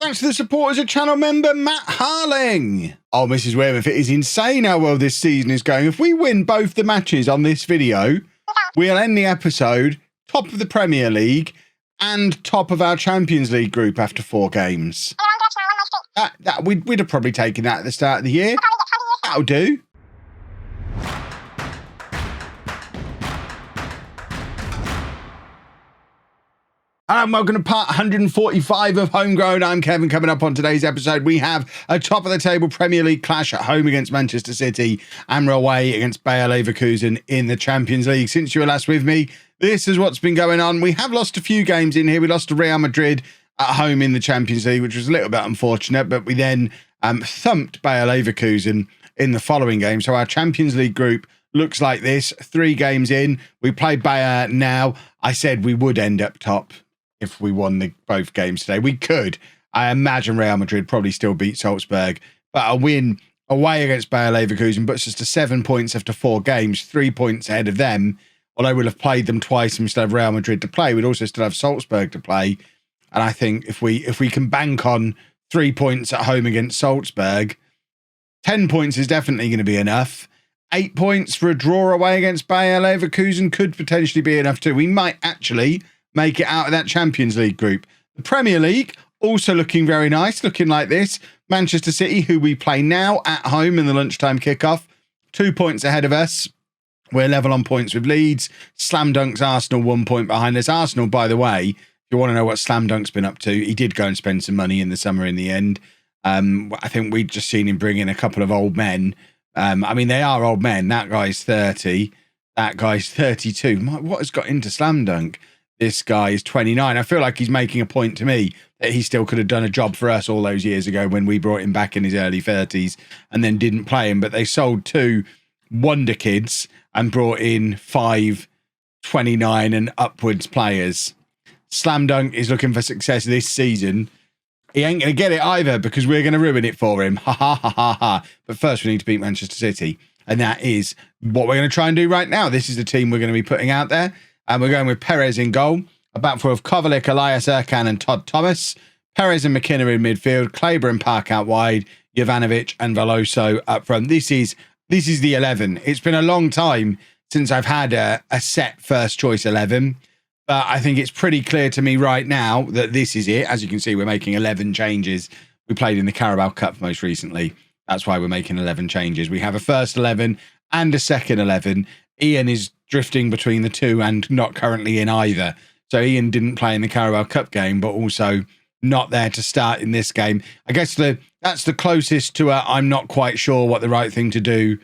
Thanks to the support as a channel member, Matt Harling. Oh, Mrs Wearmouth, it is insane how well this season is going. If we win both the matches on this video, we'll end the episode top of the Premier League and top of our Champions League group after 4 games. We'd have probably taken that at the start of the year. That'll do. And welcome to part 145 of Homegrown. I'm Kevin. Coming up on today's episode, we have a top-of-the-table Premier League clash at home against Manchester City and away against Bayer Leverkusen in the Champions League. Since you were last with me, this is what's been going on. We have lost a few games in here. We lost to Real Madrid at home in the Champions League, which was a little bit unfortunate, but we then thumped Bayer Leverkusen in the following game. So our Champions League group looks like this. 3 games in. We played Bayer now. I said we would end up top if we won both games today. We could. I imagine Real Madrid probably still beat Salzburg, but a win away against Bayer Leverkusen puts us to 7 points after 4 games, 3 points ahead of them. Although we'll have played them twice and we still have Real Madrid to play, we'd also still have Salzburg to play. And I think if we can bank on 3 points at home against Salzburg, 10 points is definitely going to be enough. 8 points for a draw away against Bayer Leverkusen could potentially be enough too. We might actually make it out of that Champions League group. The Premier League also looking very nice, looking like this. Manchester City, who we play now at home in the lunchtime kickoff, 2 points ahead of us. We're level on points with Leeds. Slam Dunk's Arsenal 1 point behind us. Arsenal, by the way, if you want to know what Slam Dunk's been up to, he did go and spend some money in the summer in the end. I think we'd just seen him bring in a couple of old men. I mean, they are old men. That guy's 30. That guy's 32. What has got into Slam Dunk? This guy is 29. I feel like he's making a point to me that he still could have done a job for us all those years ago when we brought him back in his early 30s and then didn't play him. But they sold 2 wonder kids and brought in 5 29 and upwards players. Slam Dunk is looking for success this season. He ain't going to get it either because we're going to ruin it for him. Ha ha ha ha ha. But first we need to beat Manchester City. And that is what we're going to try and do right now. This is the team we're going to be putting out there. And we're going with Perez in goal, a back four of Kovacic, Elias Ercan and Todd Thomas, Perez and McKenna in midfield, Kleber and Park out wide, Jovanovic and Veloso up front. This is the 11. It's been a long time since I've had a set first choice 11, but I think it's pretty clear to me right now that this is it. As you can see, we're making 11 changes. We played in the Carabao Cup most recently. That's why we're making 11 changes. We have a first 11 and a second 11. Ian is drifting between the two and not currently in either. So Ian didn't play in the Carabao Cup game, but also not there to start in this game. I guess that's the closest to a I'm not quite sure what the right thing to do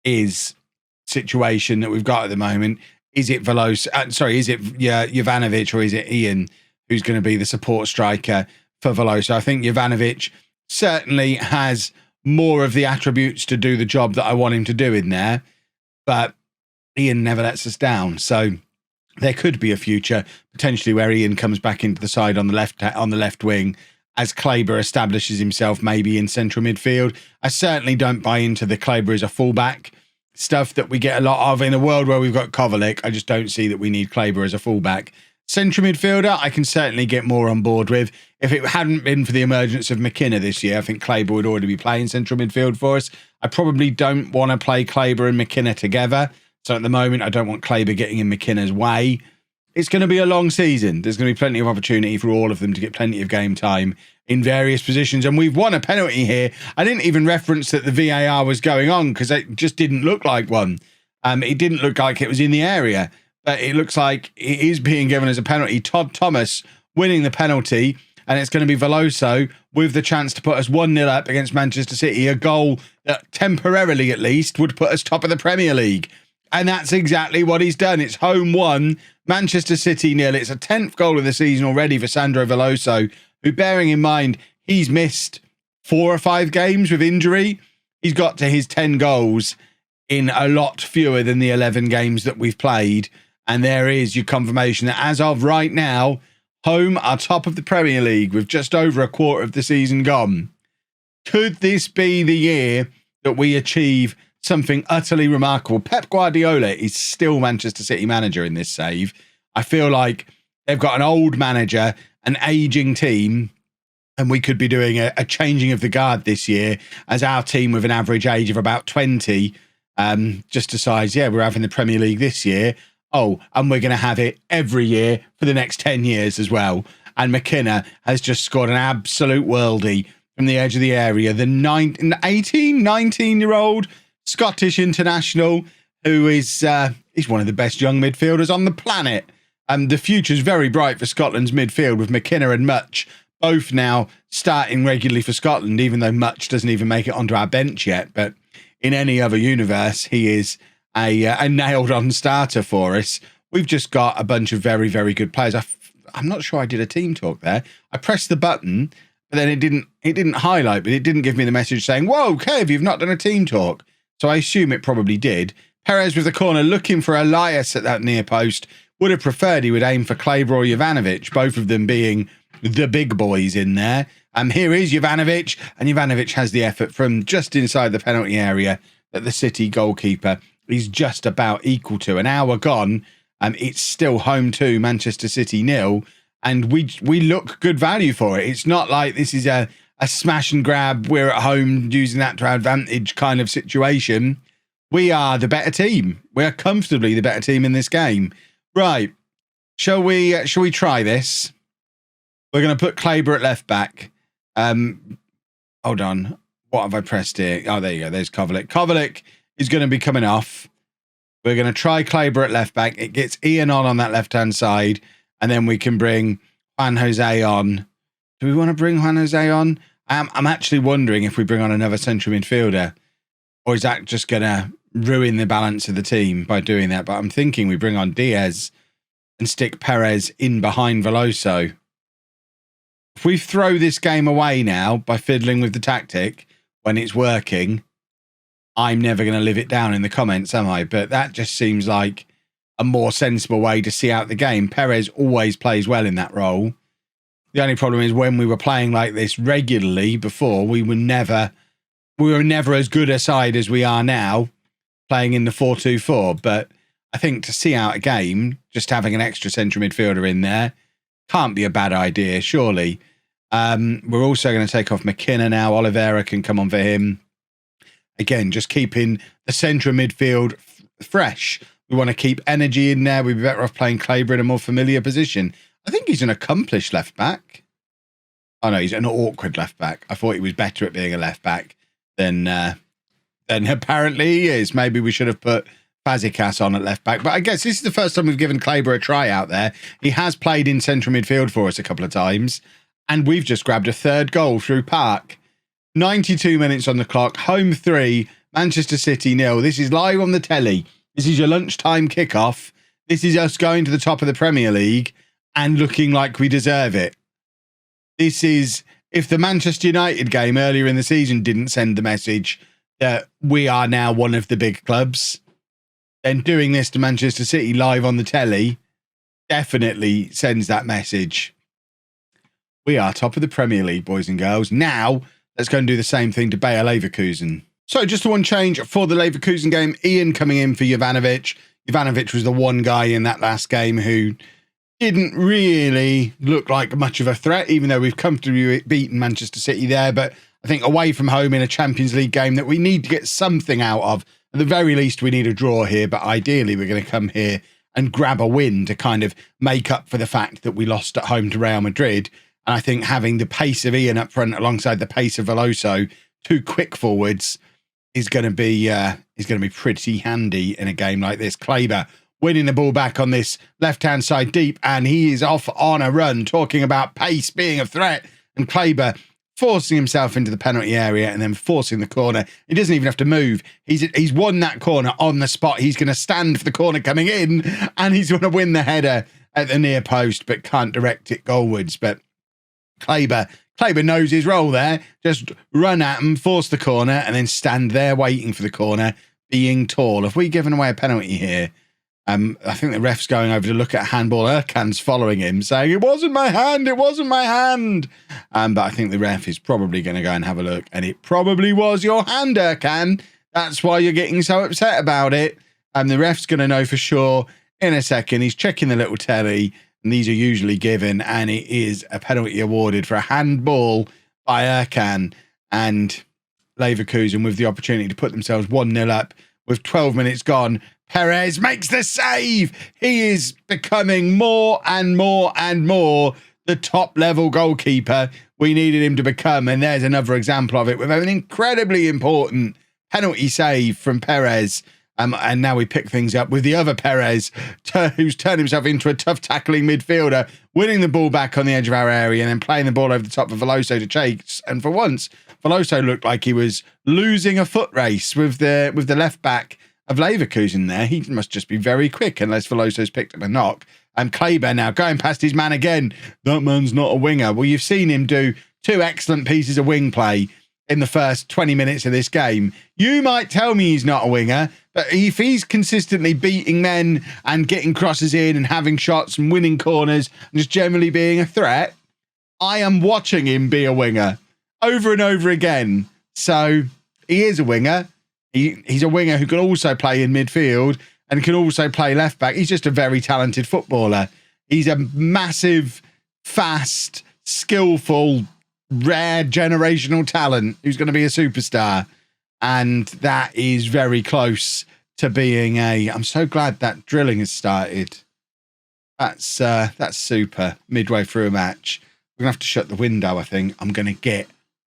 is situation that we've got at the moment. Is it Veloso? Is it Jovanovic or is it Ian who's going to be the support striker for Veloso? I think Jovanovic certainly has more of the attributes to do the job that I want him to do in there, but Ian never lets us down. So there could be a future potentially where Ian comes back into the side on the left wing as Kleber establishes himself maybe in central midfield. I certainly don't buy into the Kleber as a fullback stuff that we get a lot of in a world where we've got Kovacic. I just don't see that we need Kleber as a fullback. Central midfielder, I can certainly get more on board with. If it hadn't been for the emergence of McKenna this year, I think Kleber would already be playing central midfield for us. I probably don't want to play Kleber and McKenna together. So at the moment, I don't want Kleber getting in McKenna's way. It's going to be a long season. There's going to be plenty of opportunity for all of them to get plenty of game time in various positions. And we've won a penalty here. I didn't even reference that the VAR was going on because it just didn't look like one. It didn't look like it was in the area, but it looks like it is being given as a penalty. Todd Thomas winning the penalty, and it's going to be Veloso with the chance to put us 1-0 up against Manchester City, a goal that temporarily at least would put us top of the Premier League. And that's exactly what he's done. It's home 1, Manchester City 0. It's a 10th goal of the season already for Sandro Veloso, who, bearing in mind, he's missed 4 or 5 games with injury. He's got to his 10 goals in a lot fewer than the 11 games that we've played. And there is your confirmation that as of right now, home are top of the Premier League with just over a quarter of the season gone. Could this be the year that we achieve something utterly remarkable? Pep Guardiola is still Manchester City manager in this save. I feel like they've got an old manager, an aging team, And we could be doing a changing of the guard this year as our team with an average age of about 20 just decides, yeah, we're having the Premier League this year. Oh, and we're going to have it every year for the next 10 years as well. And McKenna has just scored an absolute worldie from the edge of the area. The 19-year-old Scottish international who is he's one of the best young midfielders on the planet. The future's very bright for Scotland's midfield with McKenna and Much both now starting regularly for Scotland, even though Much doesn't even make it onto our bench yet. But in any other universe, he is a nailed-on starter for us. We've just got a bunch of very, very good players. I'm not sure I did a team talk there. I pressed the button, but then it didn't highlight, but it didn't give me the message saying, whoa, Kev, you've not done a team talk. So I assume it probably did. Perez with the corner looking for Elias at that near post. Would have preferred he would aim for Kleber or Jovanovic, both of them being the big boys in there. Here is Jovanovic, and Jovanovic has the effort from just inside the penalty area that the City goalkeeper is just about equal to. An hour gone, it's still home to Manchester City 0, and we look good value for it. It's not like this is a smash and grab, we're at home using that to our advantage kind of situation. We are the better team. We are comfortably the better team in this game. Right, shall we try this? We're going to put Kleber at left back. Hold on. What have I pressed here? Oh, there you go. There's Kovacic. Kovacic is going to be coming off. We're going to try Kleber at left back. It gets Ian on that left-hand side, and then we can bring Juan Jose on. Do we want to bring Juan Jose on? I'm actually wondering if we bring on another central midfielder, or is that just going to ruin the balance of the team by doing that? But I'm thinking we bring on Diaz and stick Perez in behind Veloso. If we throw this game away now by fiddling with the tactic when it's working, I'm never going to live it down in the comments, am I? But that just seems like a more sensible way to see out the game. Perez always plays well in that role. The only problem is when we were playing like this regularly before, we were never as good a side as we are now playing in the 4-2-4. But I think to see out a game, just having an extra central midfielder in there can't be a bad idea, surely. We're also going to take off McKenna now. Oliveira can come on for him. Again, just keeping the central midfield fresh. We want to keep energy in there. We'd be better off playing Kleber in a more familiar position. I think he's an accomplished left back. Oh, no, he's an awkward left back. I thought he was better at being a left back than apparently he is. Maybe we should have put Fazekas on at left back. But I guess this is the first time we've given Kleber a try out there. He has played in central midfield for us a couple of times. And we've just grabbed a third goal through Park. 92 minutes on the clock. Home 3, Manchester City 0. This is live on the telly. This is your lunchtime kickoff. This is us going to the top of the Premier League and looking like we deserve it. This is, if the Manchester United game earlier in the season didn't send the message that we are now one of the big clubs, then doing this to Manchester City live on the telly definitely sends that message. We are top of the Premier League, boys and girls. Now, let's go and do the same thing to Bayer Leverkusen. So just the one change for the Leverkusen game. Ian coming in for Jovanovic. Jovanovic was the one guy in that last game who didn't really look like much of a threat, even though we've comfortably beaten Manchester City there. But I think away from home in a Champions League game that we need to get something out of. At the very least, we need a draw here. But ideally, we're going to come here and grab a win to kind of make up for the fact that we lost at home to Real Madrid. And I think having the pace of Ian up front alongside the pace of Veloso, two quick forwards, is going to be pretty handy in a game like this. Kleber winning the ball back on this left-hand side deep, and he is off on a run, talking about pace being a threat. And Kleber forcing himself into the penalty area and then forcing the corner. He doesn't even have to move. He's won that corner on the spot. He's going to stand for the corner coming in, and he's going to win the header at the near post, but can't direct it goalwards. But Kleber knows his role there. Just run at him, force the corner, and then stand there waiting for the corner, being tall. Have we given away a penalty here? I think the ref's going over to look at handball. Erkan's following him, saying, it wasn't my hand, it wasn't my hand. But I think the ref is probably going to go and have a look, and it probably was your hand, Erkan. That's why you're getting so upset about it. The ref's going to know for sure in a second. He's checking the little telly. And these are usually given, and it is a penalty awarded for a handball by Erkan, and Leverkusen with the opportunity to put themselves 1-0 up with 12 minutes gone. Perez makes the save. He is becoming more and more and more the top level goalkeeper we needed him to become. And there's another example of it with an incredibly important penalty save from Perez. And now we pick things up with the other Perez, who's turned himself into a tough tackling midfielder, winning the ball back on the edge of our area and then playing the ball over the top of Veloso to chase. And for once, Veloso looked like he was losing a foot race with the left back of Leverkusen there. He must just be very quick unless Veloso's picked up a knock. And Kleber now going past his man again. That man's not a winger. Well, you've seen him do 2 excellent pieces of wing play in the first 20 minutes of this game. You might tell me he's not a winger, but if he's consistently beating men and getting crosses in and having shots and winning corners and just generally being a threat, I am watching him be a winger over and over again. So he is a winger. He's a winger who can also play in midfield and can also play left back. He's just a very talented footballer. He's a massive, fast, skillful, rare generational talent who's going to be a superstar. And that is very close to being I'm so glad that drilling has started. That's super. Midway through a match. We're going to have to shut the window, I think. I'm going to get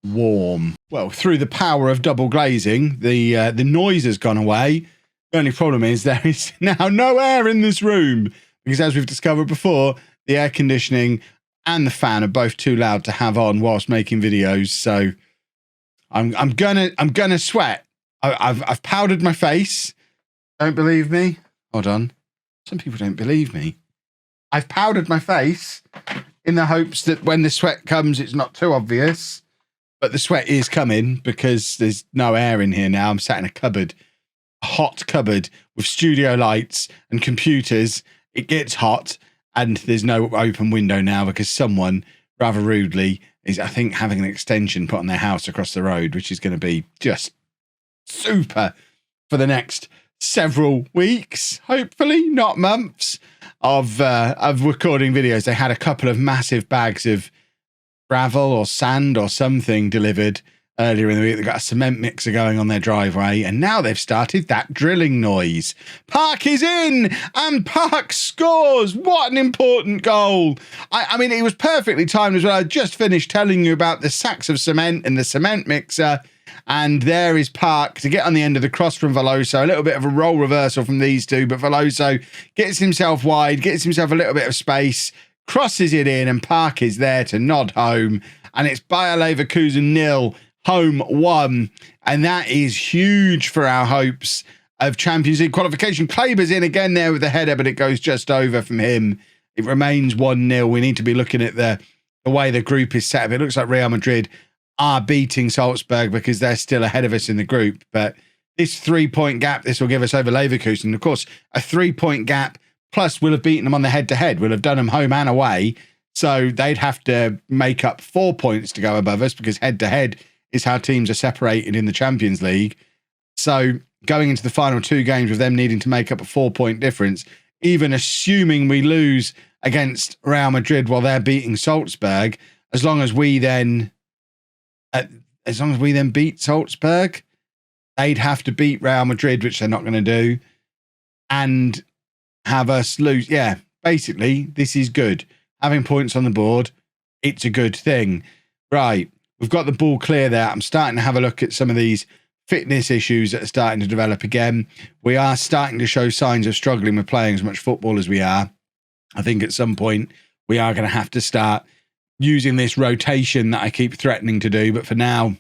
warm. Well, through the power of double glazing, the noise has gone away. The only problem is there is now no air in this room because, as we've discovered before, the air conditioning and the fan are both too loud to have on whilst making videos. So I'm gonna sweat. I've powdered my face. Don't believe me? Hold on. Some people don't believe me. I've powdered my face in the hopes that when the sweat comes, it's not too obvious. But the sweat is coming because there's no air in here now. I'm sat in a cupboard, a hot cupboard with studio lights and computers. It gets hot and there's no open window now because someone, rather rudely, is, I think, having an extension put on their house across the road, which is going to be just super for the next several weeks, hopefully, not months, of recording videos. They had a couple of massive bags of gravel or sand or something delivered earlier in the week. They got a cement mixer going on their driveway, and now they've started that drilling noise. Park is in, and Park scores. What an important goal. I mean, it was perfectly timed as well. I just finished telling you about the sacks of cement and the cement mixer, and there is Park to get on the end of the cross from Veloso. A little bit of a role reversal from these two, but Veloso gets himself wide, gets himself a little bit of space, crosses it in, and Park is there to nod home. And it's Bayer Leverkusen 0, Home 1. And that is huge for our hopes of Champions League qualification. Kleber's in again there with the header, but it goes just over from him. It remains 1-0. We need to be looking at the way the group is set up. It looks like Real Madrid are beating Salzburg because they're still ahead of us in the group. But this 3-point gap, this will give us over Leverkusen. Of course, a 3-point gap, plus we'll have beaten them on the head-to-head. We'll have done them home and away. So they'd have to make up 4 points to go above us because head-to-head is how teams are separated in the Champions League. So going into the final 2 games with them needing to make up a 4-point difference, even assuming we lose against Real Madrid while they're beating Salzburg, as long as we then beat Salzburg, they'd have to beat Real Madrid, which they're not going to do, and have us lose. Yeah, basically, this is good. Having points on the board, it's a good thing. Right, we've got the ball clear there. I'm starting to have a look at some of these fitness issues that are starting to develop again. We are starting to show signs of struggling with playing as much football as we are. I think at some point we are going to have to start using this rotation that I keep threatening to do. But for now,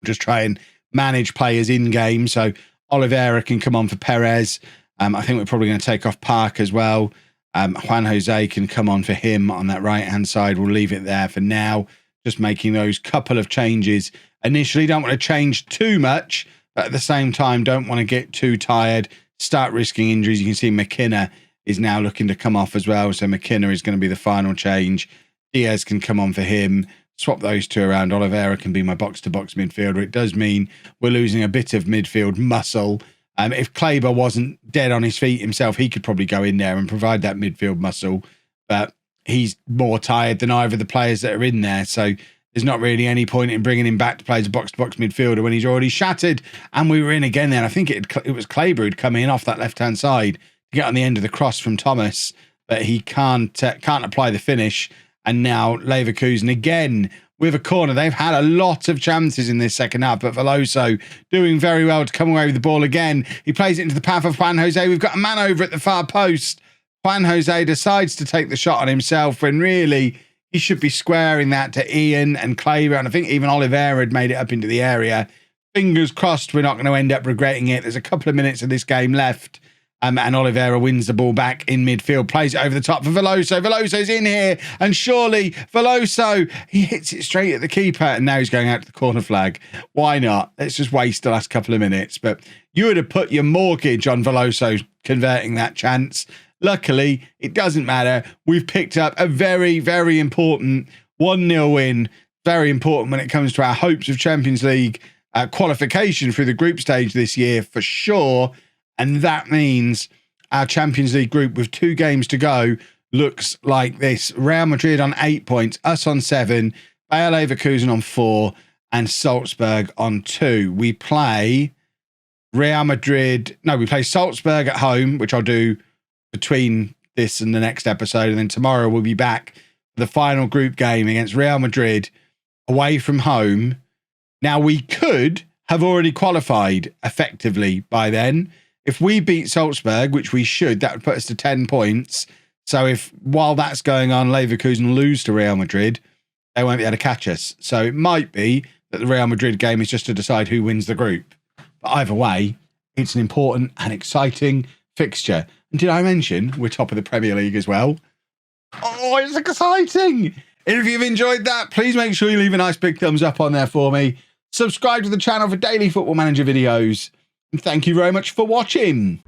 just try and manage players in game. So Oliveira can come on for Perez. I think we're probably going to take off Park as well. Juan Jose can come on for him on that right-hand side. We'll leave it there for now. Just making those couple of changes. Initially, don't want to change too much, but at the same time, don't want to get too tired, start risking injuries. You can see McKenna is now looking to come off as well. So McKenna is going to be the final change. Diaz can come on for him. Swap those two around. Oliveira can be my box-to-box midfielder. It does mean we're losing a bit of midfield muscle. If Kleber wasn't dead on his feet himself, he could probably go in there and provide that midfield muscle. but he's more tired than either of the players that are in there. So there's not really any point in bringing him back to play as a box-to-box midfielder when he's already shattered. And we were in again then. I think it was Claver who'd come in off that left-hand side to get on the end of the cross from Thomas, but he can't apply the finish. And now Leverkusen again with a corner. They've had a lot of chances in this second half, but Veloso doing very well to come away with the ball again. He plays it into the path of Juan Jose. We've got a man over at the far post. Juan Jose decides to take the shot on himself when really he should be squaring that to Ian and Claver. And I think even Oliveira had made it up into the area. Fingers crossed we're not going to end up regretting it. There's a couple of minutes of this game left. And Oliveira wins the ball back in midfield, plays it over the top for Veloso. Veloso's in here, and surely Veloso, he hits it straight at the keeper, and now he's going out to the corner flag. Why not? Let's just waste the last couple of minutes. But you would have put your mortgage on Veloso converting that chance. Luckily, it doesn't matter. We've picked up a very, very important 1-0 win. Very important when it comes to our hopes of Champions League qualification through the group stage this year, for sure. And that means our Champions League group with 2 games to go looks like this. Real Madrid on 8 points, us on 7, Bayer Leverkusen on 4, and Salzburg on 2. We play Real Madrid. No, we play Salzburg at home, which I'll do between this and the next episode. And then tomorrow we'll be back for the final group game against Real Madrid away from home. Now, we could have already qualified effectively by then. If we beat Salzburg, which we should, that would put us to 10 points. So if, while that's going on, Leverkusen lose to Real Madrid, they won't be able to catch us. So it might be that the Real Madrid game is just to decide who wins the group. But either way, it's an important and exciting fixture. And did I mention we're top of the Premier League as well? Oh, it's exciting. And if you've enjoyed that, please make sure you leave a nice big thumbs up on there for me. Subscribe to the channel for daily Football Manager videos. And thank you very much for watching.